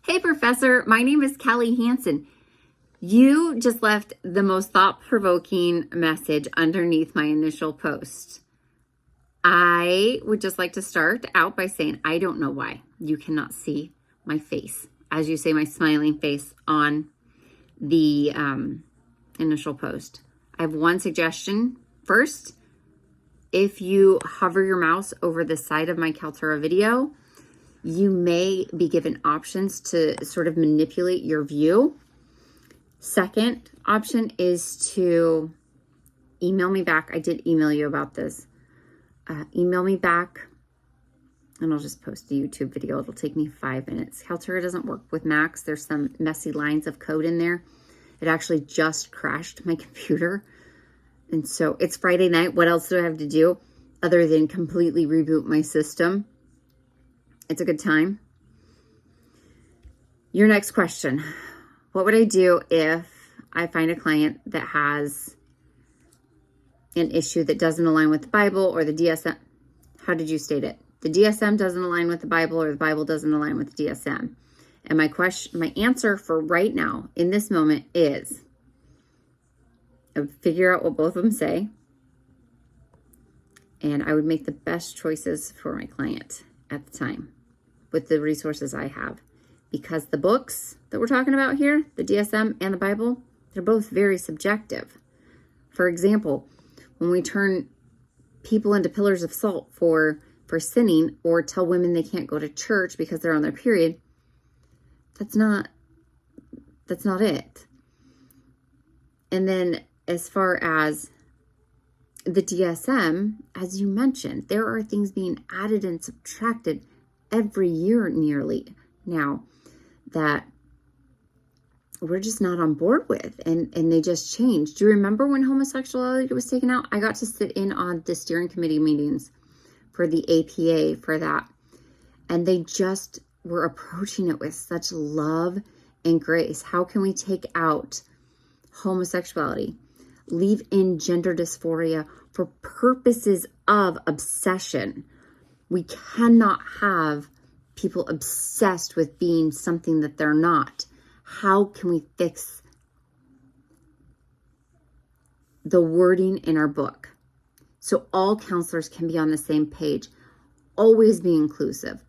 Hey, Professor, my name is Kelly Hansen. You just left the most thought-provoking message underneath my initial post. I would just like to start out by saying I don't know why you cannot see my face, as you say, my smiling face on the initial post. I have one suggestion. First, if you hover your mouse over the side of my Kaltura video, you may be given options to sort of manipulate your view. Second option is to email me back. I did email you about this. Email me back and I'll just post a YouTube video. It'll take me 5 minutes. Kaltura doesn't work with Macs. There's some messy lines of code in there. It actually just crashed my computer. And so it's Friday night. What else do I have to do other than completely reboot my system? It's a good time. Your next question. What would I do if I find a client that has an issue that doesn't align with the Bible or the DSM? How did you state it? The DSM doesn't align with the Bible or the Bible doesn't align with the DSM. And my answer for right now in this moment is I would figure out what both of them say, and I would make the best choices for my client at the time with the resources I have. Because the books that we're talking about here, the DSM and the Bible, they're both very subjective. For example, when we turn people into pillars of salt for sinning or tell women they can't go to church because they're on their period, that's not it. And then as far as the DSM, as you mentioned, there are things being added and subtracted every year nearly now that we're just not on board with, and they just changed. Do you remember when homosexuality was taken out? I got to sit in on the steering committee meetings for the APA for that, and they just were approaching it with such love and grace. How can we take out homosexuality, leave in gender dysphoria for purposes of obsession? We cannot have people obsessed with being something that they're not. How can we fix the wording in our book so all counselors can be on the same page? Always be inclusive.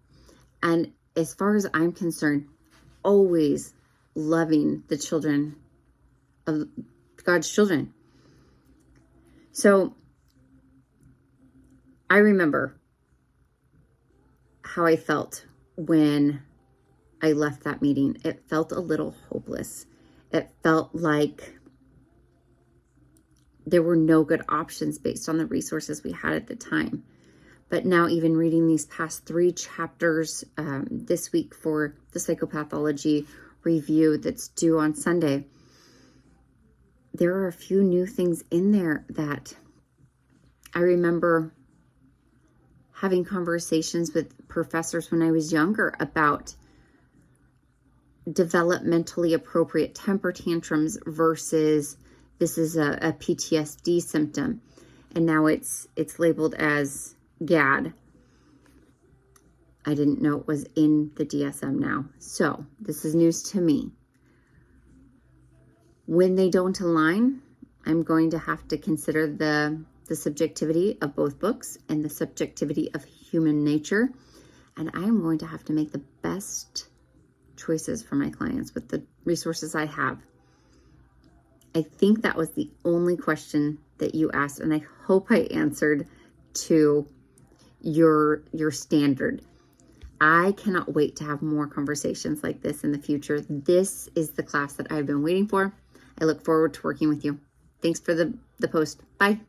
And as far as I'm concerned, always loving the children of God's children. So I remember how I felt when I left that meeting. It felt a little hopeless. It felt like there were no good options based on the resources we had at the time. But now, even reading these past 3 chapters this week for the psychopathology review that's due on Sunday, there are a few new things in there that I remember having conversations with professors when I was younger about developmentally appropriate temper tantrums versus this is a PTSD symptom. And now it's labeled as GAD. I didn't know it was in the DSM now. So this is news to me. When they don't align, I'm going to have to consider the subjectivity of both books and the subjectivity of human nature. And I'm going to have to make the best choices for my clients with the resources I have. I think that was the only question that you asked, and I hope I answered to your standard. I cannot wait to have more conversations like this in the future. This is the class that I've been waiting for. I look forward to working with you. Thanks for the post. Bye.